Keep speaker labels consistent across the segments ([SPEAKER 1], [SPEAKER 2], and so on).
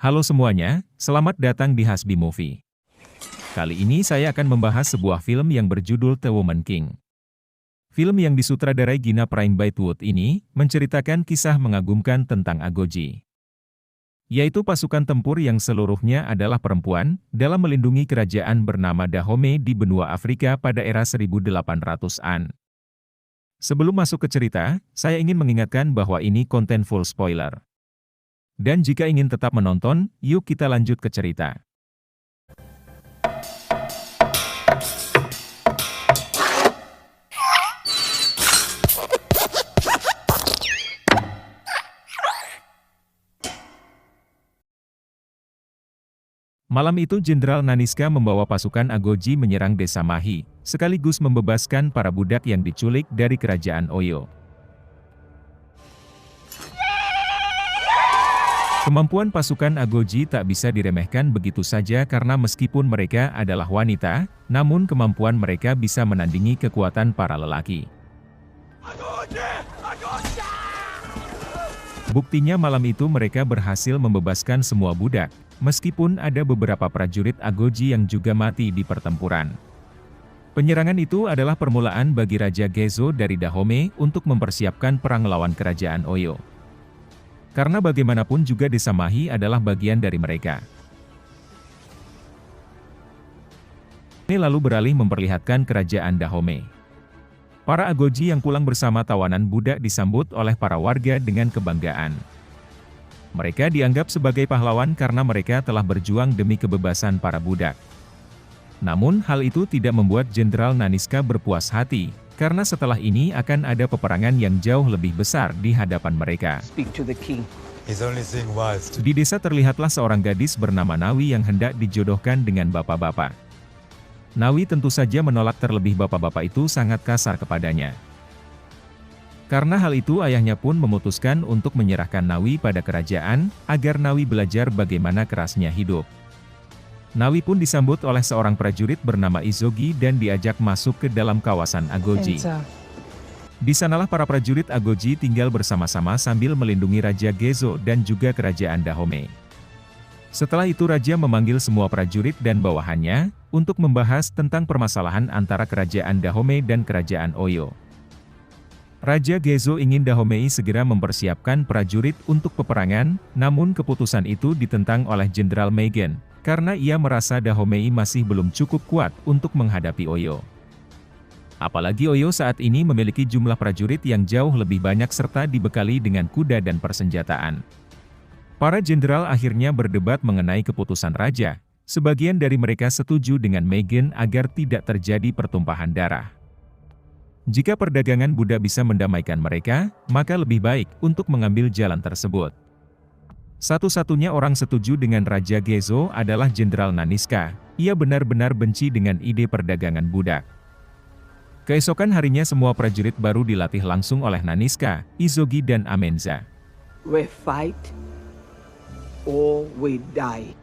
[SPEAKER 1] Halo semuanya, selamat datang di Hasbi Movie. Kali ini saya akan membahas sebuah film yang berjudul The Woman King. Film yang disutradarai Gina Prinebite-Wood ini, menceritakan kisah mengagumkan tentang Agoji. Yaitu pasukan tempur yang seluruhnya adalah perempuan, dalam melindungi kerajaan bernama Dahomey di benua Afrika pada era 1800-an. Sebelum masuk ke cerita, saya ingin mengingatkan bahwa ini konten full spoiler. Dan jika ingin tetap menonton, yuk kita lanjut ke cerita. Malam itu Jenderal Naniska membawa pasukan Agoji menyerang desa Mahi, sekaligus membebaskan para budak yang diculik dari kerajaan Oyo. Kemampuan pasukan Agoji tak bisa diremehkan begitu saja karena meskipun mereka adalah wanita, namun kemampuan mereka bisa menandingi kekuatan para lelaki. Buktinya malam itu mereka berhasil membebaskan semua budak, meskipun ada beberapa prajurit Agoji yang juga mati di pertempuran. Penyerangan itu adalah permulaan bagi Raja Gezo dari Dahomey untuk mempersiapkan perang melawan kerajaan Oyo. Karena bagaimanapun juga desa Mahi adalah bagian dari mereka. Ini lalu beralih memperlihatkan kerajaan Dahomey. Para Agoji yang pulang bersama tawanan budak disambut oleh para warga dengan kebanggaan. Mereka dianggap sebagai pahlawan karena mereka telah berjuang demi kebebasan para budak. Namun hal itu tidak membuat Jenderal Naniska berpuas hati, karena setelah ini akan ada peperangan yang jauh lebih besar di hadapan mereka. Di desa terlihatlah seorang gadis bernama Nawi yang hendak dijodohkan dengan bapak-bapak. Nawi tentu saja menolak, terlebih bapak-bapak itu sangat kasar kepadanya. Karena hal itu ayahnya pun memutuskan untuk menyerahkan Nawi pada kerajaan, agar Nawi belajar bagaimana kerasnya hidup. Nawi pun disambut oleh seorang prajurit bernama Izogi dan diajak masuk ke dalam kawasan Agoji. Di sanalah para prajurit Agoji tinggal bersama-sama sambil melindungi Raja Gezo dan juga kerajaan Dahomey. Setelah itu Raja memanggil semua prajurit dan bawahannya, untuk membahas tentang permasalahan antara kerajaan Dahomey dan kerajaan Oyo. Raja Gezo ingin Dahomey segera mempersiapkan prajurit untuk peperangan, namun keputusan itu ditentang oleh Jenderal Megan, karena ia merasa Dahomey masih belum cukup kuat untuk menghadapi Oyo. Apalagi Oyo saat ini memiliki jumlah prajurit yang jauh lebih banyak serta dibekali dengan kuda dan persenjataan. Para jenderal akhirnya berdebat mengenai keputusan raja. Sebagian dari mereka setuju dengan Megan agar tidak terjadi pertumpahan darah. Jika perdagangan budak bisa mendamaikan mereka, maka lebih baik untuk mengambil jalan tersebut. Satu-satunya orang setuju dengan Raja Gezo adalah Jenderal Naniska. Ia benar-benar benci dengan ide perdagangan budak. Keesokan harinya semua prajurit baru dilatih langsung oleh Naniska, Izogi dan Amenza.
[SPEAKER 2] We fight or we die.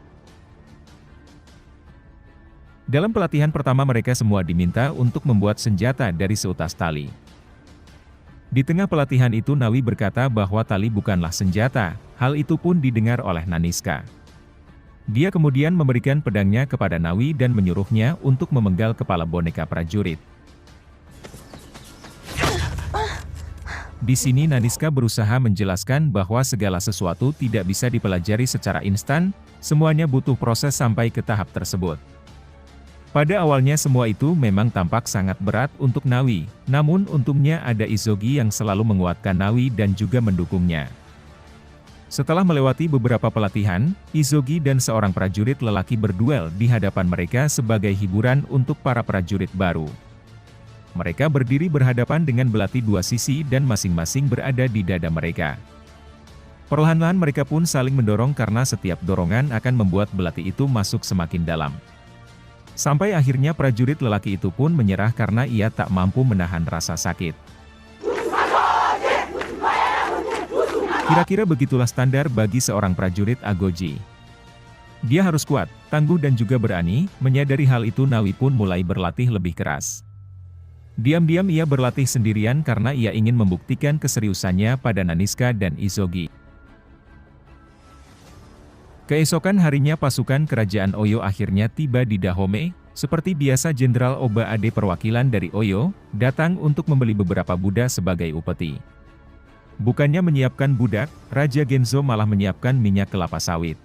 [SPEAKER 1] Dalam pelatihan pertama mereka semua diminta untuk membuat senjata dari seutas tali. Di tengah pelatihan itu Nawi berkata bahwa tali bukanlah senjata, hal itu pun didengar oleh Naniska. Dia kemudian memberikan pedangnya kepada Nawi dan menyuruhnya untuk memenggal kepala boneka prajurit. Di sini Naniska berusaha menjelaskan bahwa segala sesuatu tidak bisa dipelajari secara instan, semuanya butuh proses sampai ke tahap tersebut. Pada awalnya semua itu memang tampak sangat berat untuk Nawi, namun untungnya ada Izogi yang selalu menguatkan Nawi dan juga mendukungnya. Setelah melewati beberapa pelatihan, Izogi dan seorang prajurit lelaki berduel di hadapan mereka sebagai hiburan untuk para prajurit baru. Mereka berdiri berhadapan dengan belati dua sisi dan masing-masing berada di dada mereka. Perlahan-lahan mereka pun saling mendorong karena setiap dorongan akan membuat belati itu masuk semakin dalam. Sampai akhirnya prajurit lelaki itu pun menyerah karena ia tak mampu menahan rasa sakit. Kira-kira begitulah standar bagi seorang prajurit Agoji. Dia harus kuat, tangguh dan juga berani. Menyadari hal itu Nawi pun mulai berlatih lebih keras. Diam-diam ia berlatih sendirian karena ia ingin membuktikan keseriusannya pada Naniska dan Izogi. Keesokan harinya pasukan kerajaan Oyo akhirnya tiba di Dahomey. Seperti biasa Jenderal Oba Ade perwakilan dari Oyo, datang untuk membeli beberapa budak sebagai upeti. Bukannya menyiapkan budak, Raja Genzo malah menyiapkan minyak kelapa sawit.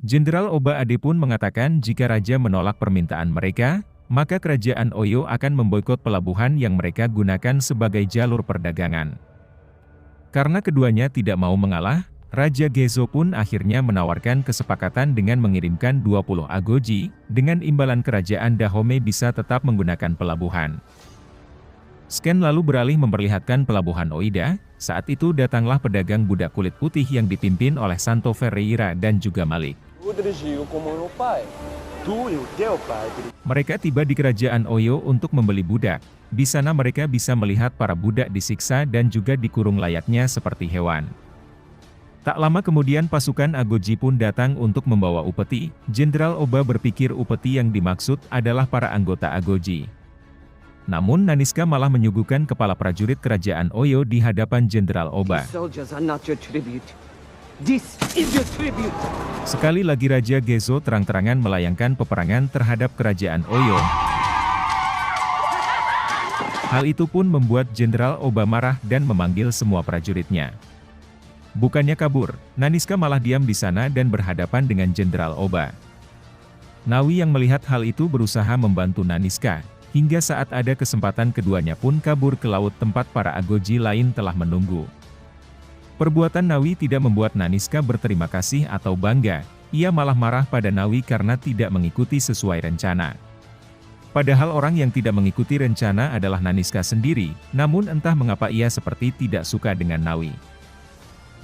[SPEAKER 1] Jenderal Oba Ade pun mengatakan jika Raja menolak permintaan mereka, maka kerajaan Oyo akan memboikot pelabuhan yang mereka gunakan sebagai jalur perdagangan. Karena keduanya tidak mau mengalah, Raja Genzo pun akhirnya menawarkan kesepakatan dengan mengirimkan 20 agoji, dengan imbalan kerajaan Dahomey bisa tetap menggunakan pelabuhan. Sken lalu beralih memperlihatkan pelabuhan Oida. Saat itu datanglah pedagang budak kulit putih yang dipimpin oleh Santo Ferreira dan juga Malik. Mereka tiba di kerajaan Oyo untuk membeli budak. Di sana mereka bisa melihat para budak disiksa dan juga dikurung layaknya seperti hewan. Tak lama kemudian pasukan Agoji pun datang untuk membawa upeti. Jenderal Oba berpikir upeti yang dimaksud adalah para anggota Agoji. Namun Naniska malah menyuguhkan kepala prajurit kerajaan Oyo di hadapan Jenderal Oba. Sekali lagi Raja Genzo terang-terangan melayangkan peperangan terhadap kerajaan Oyo. Hal itu pun membuat Jenderal Oba marah dan memanggil semua prajuritnya. Bukannya kabur, Naniska malah diam di sana dan berhadapan dengan Jenderal Oba. Nawi yang melihat hal itu berusaha membantu Naniska, hingga saat ada kesempatan keduanya pun kabur ke laut tempat para Agoji lain telah menunggu. Perbuatan Nawi tidak membuat Naniska berterima kasih atau bangga, ia malah marah pada Nawi karena tidak mengikuti sesuai rencana. Padahal orang yang tidak mengikuti rencana adalah Naniska sendiri, namun entah mengapa ia seperti tidak suka dengan Nawi.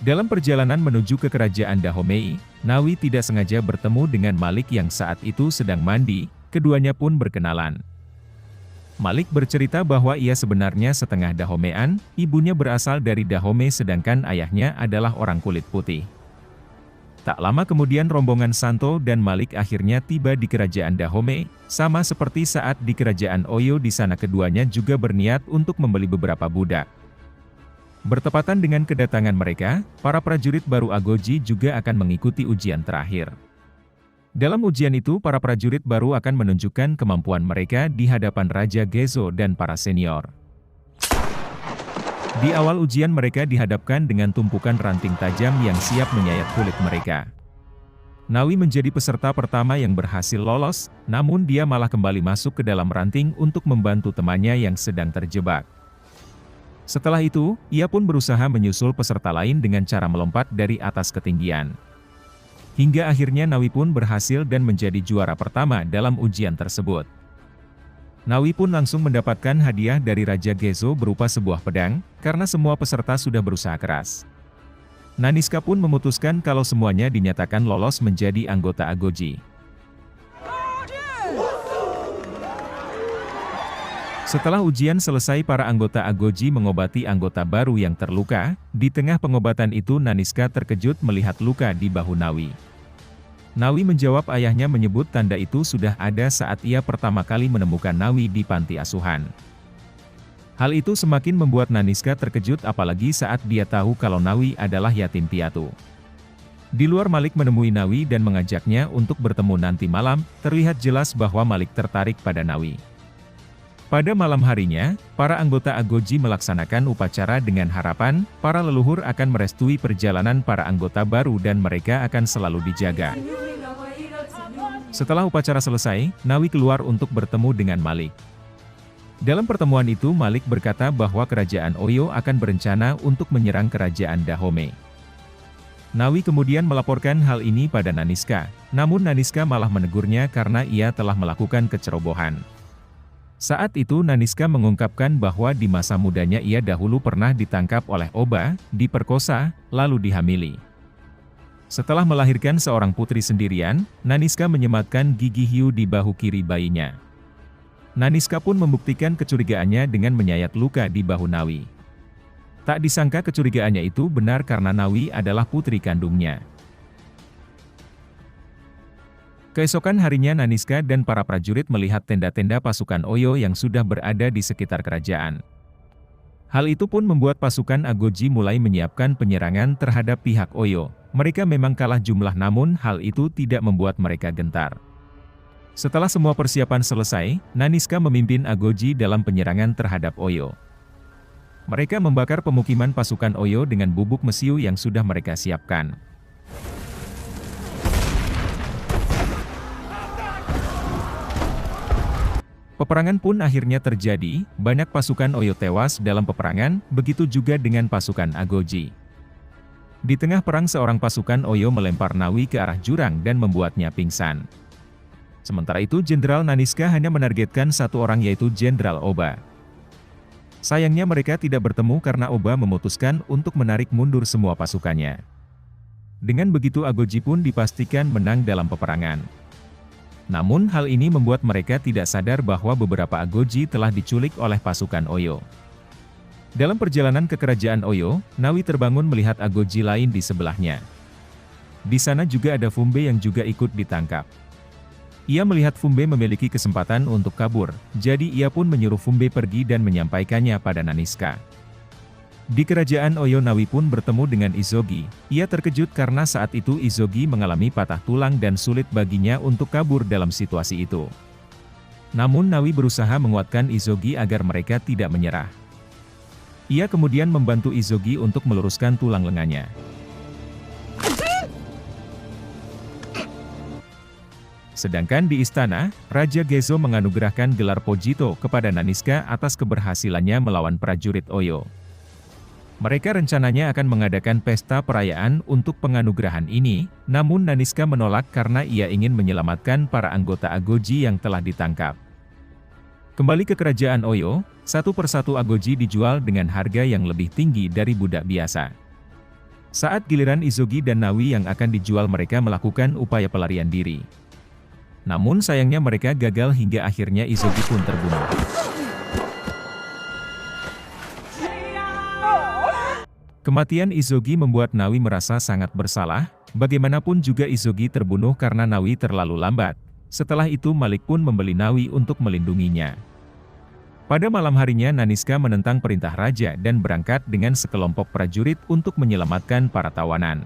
[SPEAKER 1] Dalam perjalanan menuju ke kerajaan Dahomey, Nawi tidak sengaja bertemu dengan Malik yang saat itu sedang mandi, keduanya pun berkenalan. Malik bercerita bahwa ia sebenarnya setengah Dahomean, ibunya berasal dari Dahomey sedangkan ayahnya adalah orang kulit putih. Tak lama kemudian rombongan Santo dan Malik akhirnya tiba di kerajaan Dahomey, sama seperti saat di kerajaan Oyo di sana keduanya juga berniat untuk membeli beberapa budak. Bertepatan dengan kedatangan mereka, para prajurit baru Agoji juga akan mengikuti ujian terakhir. Dalam ujian itu para prajurit baru akan menunjukkan kemampuan mereka di hadapan Raja Genzo dan para senior. Di awal ujian mereka dihadapkan dengan tumpukan ranting tajam yang siap menyayat kulit mereka. Nawi menjadi peserta pertama yang berhasil lolos, namun dia malah kembali masuk ke dalam ranting untuk membantu temannya yang sedang terjebak. Setelah itu, ia pun berusaha menyusul peserta lain dengan cara melompat dari atas ketinggian. Hingga akhirnya Nawi pun berhasil dan menjadi juara pertama dalam ujian tersebut. Nawi pun langsung mendapatkan hadiah dari Raja Genzo berupa sebuah pedang, karena semua peserta sudah berusaha keras. Naniska pun memutuskan kalau semuanya dinyatakan lolos menjadi anggota Agoji. Setelah ujian selesai para anggota Agoji mengobati anggota baru yang terluka, di tengah pengobatan itu Naniska terkejut melihat luka di bahu Nawi. Nawi menjawab ayahnya menyebut tanda itu sudah ada saat ia pertama kali menemukan Nawi di panti asuhan. Hal itu semakin membuat Naniska terkejut apalagi saat dia tahu kalau Nawi adalah yatim piatu. Di luar Malik menemui Nawi dan mengajaknya untuk bertemu nanti malam, terlihat jelas bahwa Malik tertarik pada Nawi. Pada malam harinya, para anggota Agoji melaksanakan upacara dengan harapan, para leluhur akan merestui perjalanan para anggota baru dan mereka akan selalu dijaga. Setelah upacara selesai, Nawi keluar untuk bertemu dengan Malik. Dalam pertemuan itu Malik berkata bahwa kerajaan Oyo akan berencana untuk menyerang kerajaan Dahomey. Nawi kemudian melaporkan hal ini pada Naniska, namun Naniska malah menegurnya karena ia telah melakukan kecerobohan. Saat itu Naniska mengungkapkan bahwa di masa mudanya ia dahulu pernah ditangkap oleh Oba, diperkosa, lalu dihamili. Setelah melahirkan seorang putri sendirian, Naniska menyematkan gigi hiu di bahu kiri bayinya. Naniska pun membuktikan kecurigaannya dengan menyayat luka di bahu Nawi. Tak disangka kecurigaannya itu benar karena Nawi adalah putri kandungnya. Keesokan harinya Naniska dan para prajurit melihat tenda-tenda pasukan Oyo yang sudah berada di sekitar kerajaan. Hal itu pun membuat pasukan Agoji mulai menyiapkan penyerangan terhadap pihak Oyo. Mereka memang kalah jumlah namun hal itu tidak membuat mereka gentar. Setelah semua persiapan selesai, Naniska memimpin Agoji dalam penyerangan terhadap Oyo. Mereka membakar pemukiman pasukan Oyo dengan bubuk mesiu yang sudah mereka siapkan. Peperangan pun akhirnya terjadi, banyak pasukan Oyo tewas dalam peperangan, begitu juga dengan pasukan Agoji. Di tengah perang seorang pasukan Oyo melempar Nawi ke arah jurang dan membuatnya pingsan. Sementara itu Jenderal Naniska hanya menargetkan satu orang yaitu Jenderal Oba. Sayangnya mereka tidak bertemu karena Oba memutuskan untuk menarik mundur semua pasukannya. Dengan begitu Agoji pun dipastikan menang dalam peperangan. Namun hal ini membuat mereka tidak sadar bahwa beberapa Agoji telah diculik oleh pasukan Oyo. Dalam perjalanan ke kerajaan Oyo, Nawi terbangun melihat Agoji lain di sebelahnya. Di sana juga ada Fumbe yang juga ikut ditangkap. Ia melihat Fumbe memiliki kesempatan untuk kabur, jadi ia pun menyuruh Fumbe pergi dan menyampaikannya pada Naniska. Di kerajaan Oyo Nawi pun bertemu dengan Izogi. Ia terkejut karena saat itu Izogi mengalami patah tulang dan sulit baginya untuk kabur dalam situasi itu. Namun Nawi berusaha menguatkan Izogi agar mereka tidak menyerah. Ia kemudian membantu Izogi untuk meluruskan tulang lengannya. Sedangkan di istana, Raja Gezo menganugerahkan gelar Pojito kepada Naniska atas keberhasilannya melawan prajurit Oyo. Mereka rencananya akan mengadakan pesta perayaan untuk penganugerahan ini, namun Naniska menolak karena ia ingin menyelamatkan para anggota Agoji yang telah ditangkap. Kembali ke kerajaan Oyo, satu persatu Agoji dijual dengan harga yang lebih tinggi dari budak biasa. Saat giliran Izogi dan Nawi yang akan dijual mereka melakukan upaya pelarian diri. Namun sayangnya mereka gagal hingga akhirnya Izogi pun terbunuh. Kematian Izogi membuat Nawi merasa sangat bersalah, bagaimanapun juga Izogi terbunuh karena Nawi terlalu lambat. Setelah itu Malik pun membeli Nawi untuk melindunginya. Pada malam harinya Naniska menentang perintah raja dan berangkat dengan sekelompok prajurit untuk menyelamatkan para tawanan.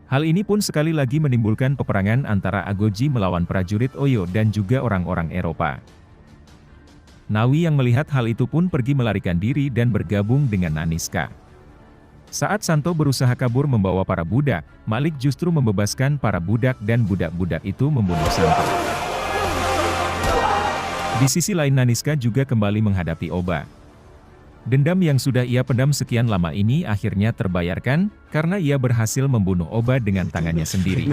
[SPEAKER 1] Hal ini pun sekali lagi menimbulkan peperangan antara Agoji melawan prajurit Oyo dan juga orang-orang Eropa. Nawi yang melihat hal itu pun pergi melarikan diri dan bergabung dengan Naniska. Saat Santo berusaha kabur membawa para budak, Malik justru membebaskan para budak dan budak-budak itu membunuh Santo. Di sisi lain Naniska juga kembali menghadapi Oba. Dendam yang sudah ia pendam sekian lama ini akhirnya terbayarkan, karena ia berhasil membunuh Oba dengan tangannya sendiri.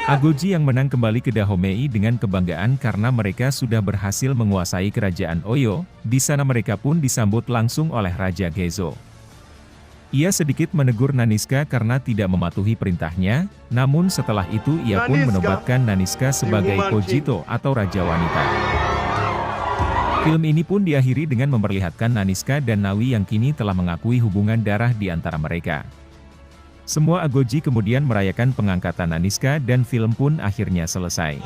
[SPEAKER 1] Agoji yang menang kembali ke Dahomey dengan kebanggaan karena mereka sudah berhasil menguasai kerajaan Oyo. Di sana mereka pun disambut langsung oleh Raja Gezo. Ia sedikit menegur Naniska karena tidak mematuhi perintahnya, namun setelah itu ia pun menobatkan Naniska sebagai Pojito atau Raja Wanita. Film ini pun diakhiri dengan memperlihatkan Naniska dan Nawi yang kini telah mengakui hubungan darah di antara mereka. Semua Agoji kemudian merayakan pengangkatan Naniska dan film pun akhirnya selesai.